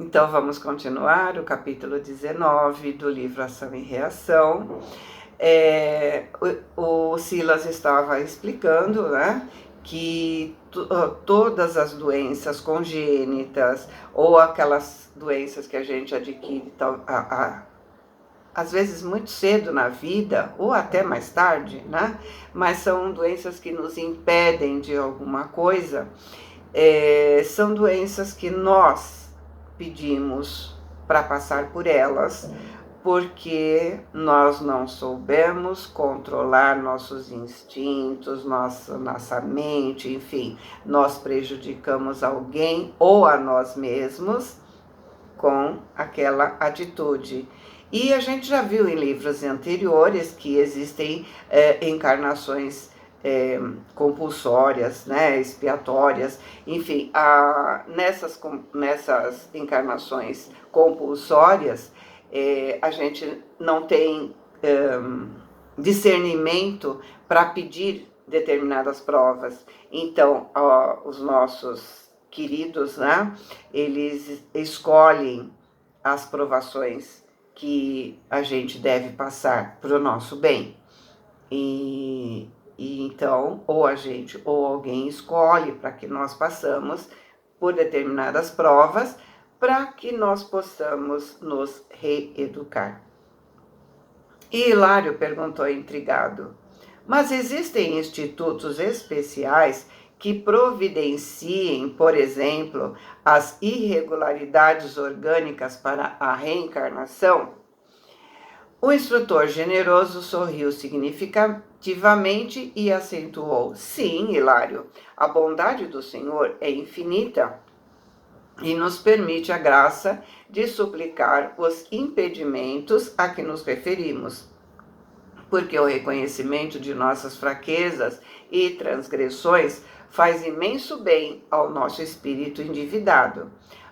Então vamos continuar o capítulo 19 do livro Ação e Reação. O Silas estava explicando, né, que todas as doenças congênitas ou aquelas doenças que a gente adquire às vezes muito cedo na vida, ou até mais tarde, né? Mas são doenças que nos impedem de alguma coisa, são doenças que nós pedimos para passar por elas, porque nós não soubemos controlar nossos instintos, nossa mente, enfim, nós prejudicamos alguém ou a nós mesmos com aquela atitude. E a gente já viu em livros anteriores que existem encarnações compulsórias, né, expiatórias, enfim, nessas encarnações compulsórias, a gente não tem discernimento para pedir determinadas provas. Então, os nossos queridos, né, eles escolhem as provações que a gente deve passar para o nosso bem. E então, ou a gente ou alguém escolhe para que nós passamos por determinadas provas, para que nós possamos nos reeducar. E Hilário perguntou intrigado: mas existem institutos especiais que providenciem, por exemplo, as irregularidades orgânicas para a reencarnação? O instrutor generoso sorriu significativamente e acentuou: sim, Hilário, a bondade do Senhor é infinita e nos permite a graça de suplicar os impedimentos a que nos referimos, porque o reconhecimento de nossas fraquezas e transgressões faz imenso bem ao nosso espírito endividado.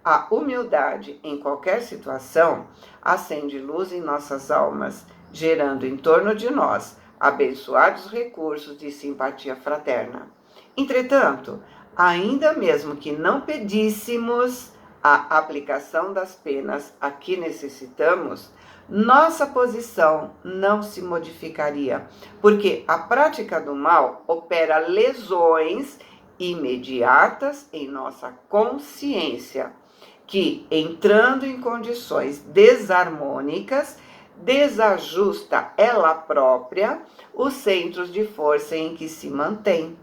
A humildade em qualquer situação acende luz em nossas almas, gerando em torno de nós abençoados recursos de simpatia fraterna. Entretanto, ainda mesmo que não pedíssemos a aplicação das penas a que necessitamos, nossa posição não se modificaria, porque a prática do mal opera lesões imediatas em nossa consciência, que, entrando em condições desarmônicas, desajusta ela própria os centros de força em que se mantém.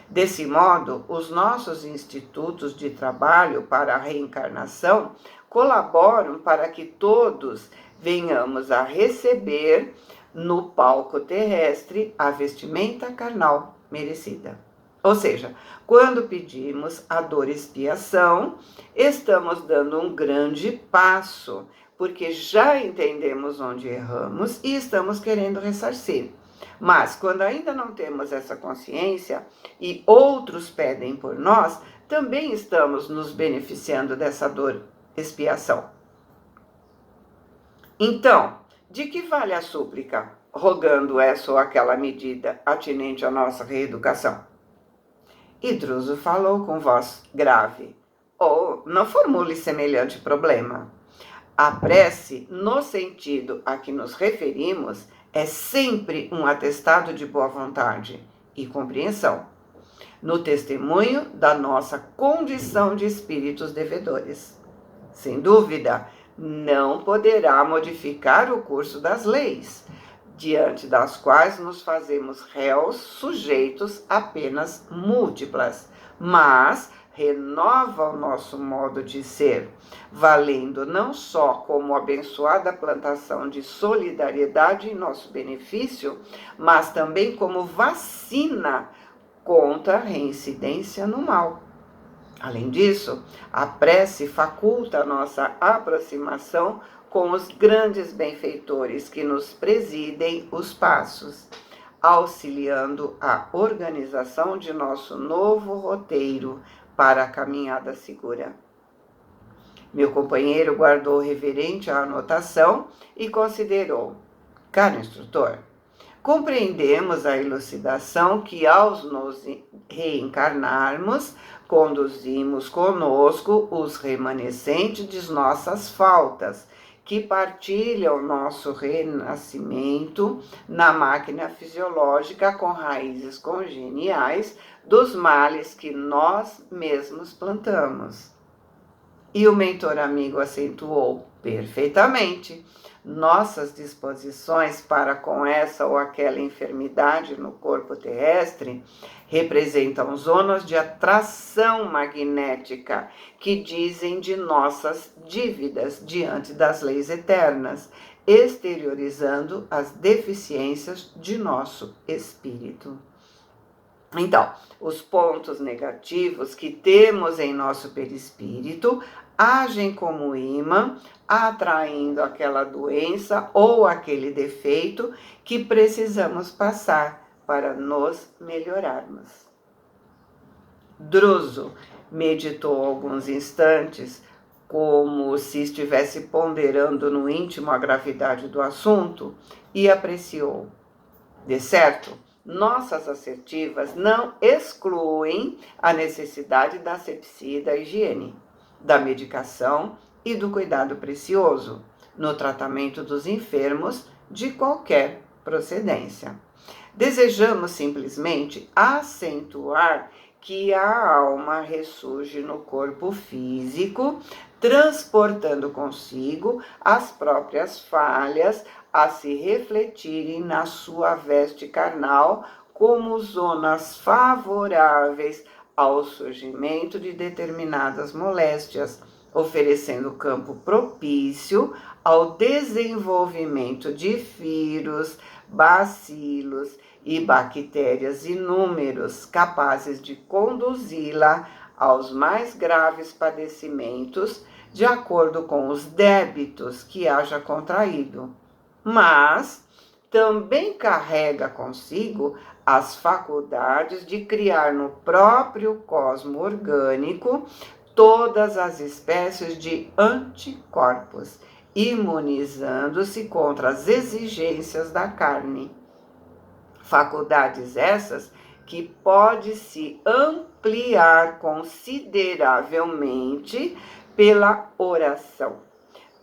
Desse modo, os nossos institutos de trabalho para a reencarnação colaboram para que todos venhamos a receber no palco terrestre a vestimenta carnal merecida. Ou seja, quando pedimos a dor expiação, estamos dando um grande passo, porque já entendemos onde erramos e estamos querendo ressarcir. Mas quando ainda não temos essa consciência e outros pedem por nós, também estamos nos beneficiando dessa dor expiação. Então, de que vale a súplica, rogando essa ou aquela medida atinente à nossa reeducação? E Druso falou com voz grave: não formule semelhante problema. A prece, no sentido a que nos referimos, é sempre um atestado de boa vontade e compreensão, no testemunho da nossa condição de espíritos devedores. Sem dúvida, não poderá modificar o curso das leis, diante das quais nos fazemos réus sujeitos a penas múltiplas, mas renova o nosso modo de ser, valendo não só como abençoada plantação de solidariedade em nosso benefício, mas também como vacina contra a reincidência no mal. Além disso, a prece faculta a nossa aproximação com os grandes benfeitores que nos presidem os passos, auxiliando a organização de nosso novo roteiro para a caminhada segura. Meu companheiro guardou reverente a anotação e considerou: caro instrutor, compreendemos a elucidação que, ao nos reencarnarmos, conduzimos conosco os remanescentes de nossas faltas, que partilham nosso renascimento na máquina fisiológica com raízes congeniais dos males que nós mesmos plantamos. E o mentor amigo acentuou perfeitamente. Nossas disposições para com essa ou aquela enfermidade no corpo terrestre representam zonas de atração magnética que dizem de nossas dívidas diante das leis eternas, exteriorizando as deficiências de nosso espírito. Então, os pontos negativos que temos em nosso perispírito agem como imã, atraindo aquela doença ou aquele defeito que precisamos passar para nos melhorarmos. Druso meditou alguns instantes, como se estivesse ponderando no íntimo a gravidade do assunto, e apreciou: de certo, nossas assertivas não excluem a necessidade da asepsia e da higiene, da medicação e do cuidado precioso no tratamento dos enfermos de qualquer procedência. Desejamos simplesmente acentuar que a alma ressurge no corpo físico, transportando consigo as próprias falhas a se refletirem na sua veste carnal como zonas favoráveis ao surgimento de determinadas moléstias, oferecendo campo propício ao desenvolvimento de vírus, bacilos e bactérias inúmeros, capazes de conduzi-la aos mais graves padecimentos, de acordo com os débitos que haja contraído. Mas também carrega consigo as faculdades de criar no próprio cosmo orgânico todas as espécies de anticorpos, imunizando-se contra as exigências da carne. Faculdades essas que pode se ampliar consideravelmente pela oração,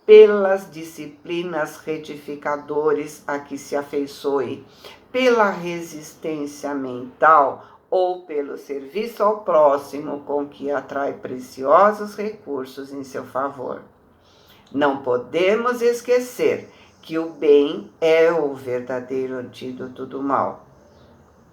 pelas disciplinas retificadores a que se afeiçoe, pela resistência mental ou pelo serviço ao próximo com que atrai preciosos recursos em seu favor. Não podemos esquecer que o bem é o verdadeiro antídoto do mal.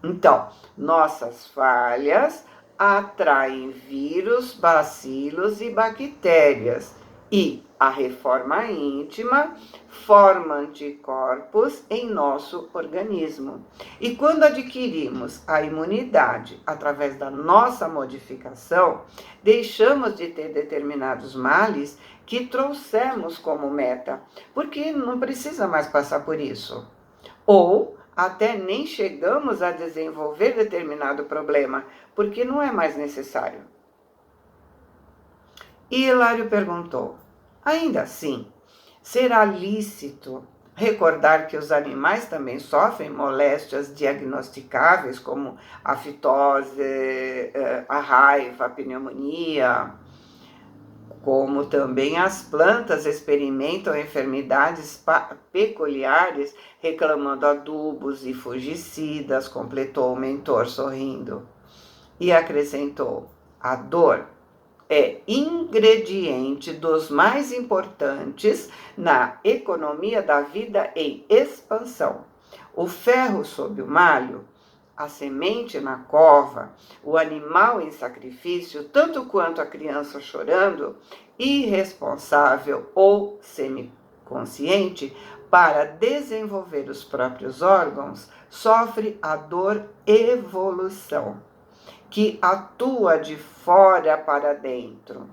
Então, nossas falhas atraem vírus, bacilos e bactérias, e a reforma íntima forma anticorpos em nosso organismo. E quando adquirimos a imunidade através da nossa modificação, deixamos de ter determinados males que trouxemos como meta, porque não precisa mais passar por isso. Ou até nem chegamos a desenvolver determinado problema, porque não é mais necessário. E Hilário perguntou: ainda assim, será lícito recordar que os animais também sofrem moléstias diagnosticáveis, como a fitose, a raiva, a pneumonia, como também as plantas experimentam enfermidades peculiares, reclamando adubos e fungicidas, completou o mentor sorrindo. E acrescentou: a dor é ingrediente dos mais importantes na economia da vida em expansão. O ferro sob o malho, a semente na cova, o animal em sacrifício, tanto quanto a criança chorando, irresponsável ou semiconsciente, para desenvolver os próprios órgãos, sofre a dor evolução, que atua de fora para dentro,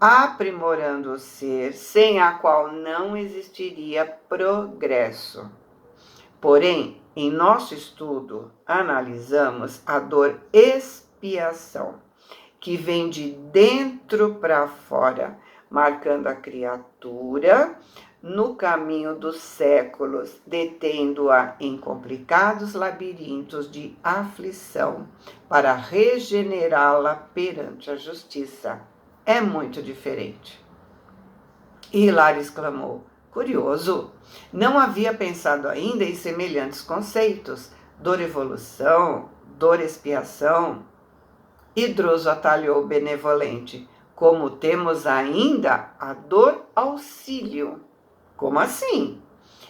aprimorando o ser, sem a qual não existiria progresso. Porém, em nosso estudo, analisamos a dor expiação, que vem de dentro para fora, marcando a criatura no caminho dos séculos, detendo-a em complicados labirintos de aflição, para regenerá-la perante a justiça. É muito diferente. E Hilário exclamou: curioso, não havia pensado ainda em semelhantes conceitos. Dor evolução, dor expiação. E Druso atalhou benevolente: como temos ainda a dor auxílio. Como assim?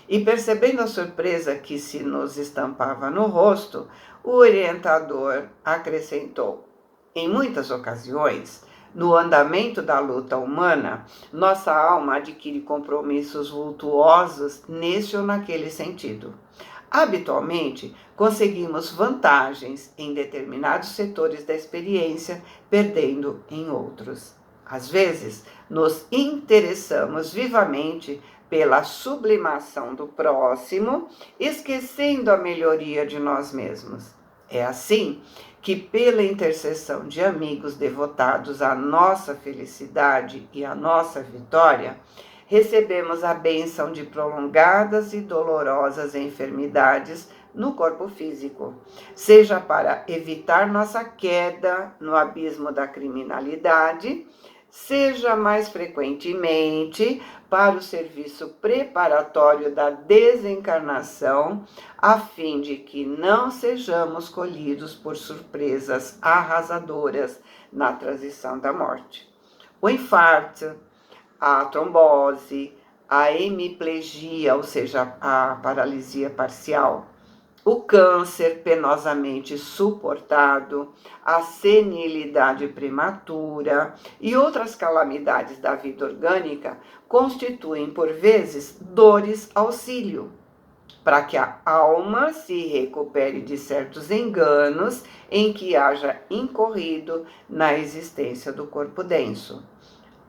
E percebendo a surpresa que se nos estampava no rosto, o orientador acrescentou: em muitas ocasiões, no andamento da luta humana, nossa alma adquire compromissos vultuosos neste ou naquele sentido. Habitualmente, conseguimos vantagens em determinados setores da experiência, perdendo em outros. Às vezes, nos interessamos vivamente pela sublimação do próximo, esquecendo a melhoria de nós mesmos. É assim que, pela intercessão de amigos devotados à nossa felicidade e à nossa vitória, recebemos a bênção de prolongadas e dolorosas enfermidades no corpo físico, seja para evitar nossa queda no abismo da criminalidade, seja mais frequentemente para o serviço preparatório da desencarnação, a fim de que não sejamos colhidos por surpresas arrasadoras na transição da morte. O infarto, a trombose, a hemiplegia, ou seja, a paralisia parcial, o câncer penosamente suportado, a senilidade prematura e outras calamidades da vida orgânica constituem, por vezes, dores auxílio, para que a alma se recupere de certos enganos em que haja incorrido na existência do corpo denso,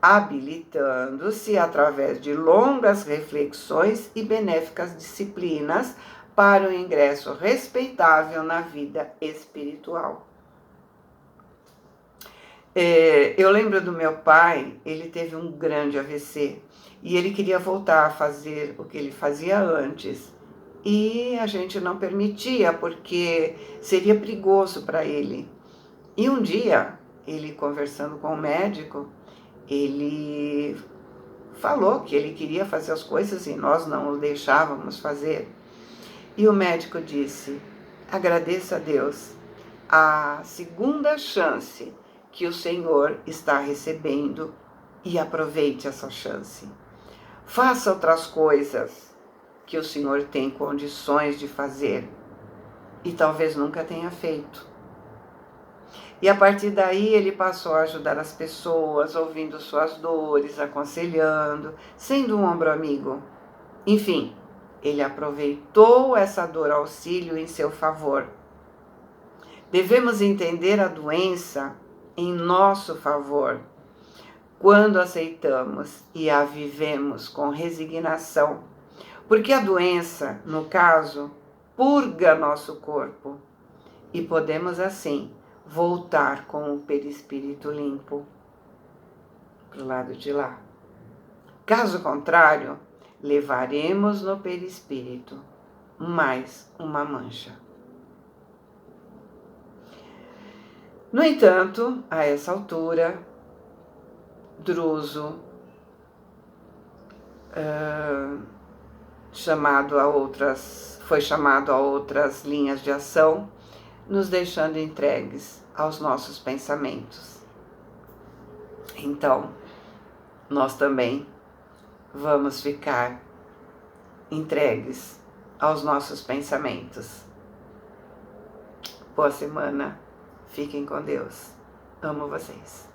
habilitando-se através de longas reflexões e benéficas disciplinas para o ingresso respeitável na vida espiritual. Eu lembro do meu pai, ele teve um grande AVC e ele queria voltar a fazer o que ele fazia antes. E a gente não permitia, porque seria perigoso para ele. E um dia, ele conversando com o médico, ele falou que ele queria fazer as coisas e nós não o deixávamos fazer. E o médico disse: agradeça a Deus a segunda chance que o Senhor está recebendo e aproveite essa chance. Faça outras coisas que o Senhor tem condições de fazer e talvez nunca tenha feito. E a partir daí ele passou a ajudar as pessoas, ouvindo suas dores, aconselhando, sendo um ombro amigo. Enfim, ele aproveitou essa dor auxílio em seu favor. Devemos entender a doença em nosso favor, quando aceitamos e a vivemos com resignação, porque a doença, no caso, purga nosso corpo e podemos assim voltar com o perispírito limpo para o lado de lá. Caso contrário, levaremos no perispírito mais uma mancha. No entanto, a essa altura, Druso, foi chamado a outras linhas de ação, nos deixando entregues aos nossos pensamentos. Então, nós também vamos ficar entregues aos nossos pensamentos. Boa semana, fiquem com Deus. Amo vocês.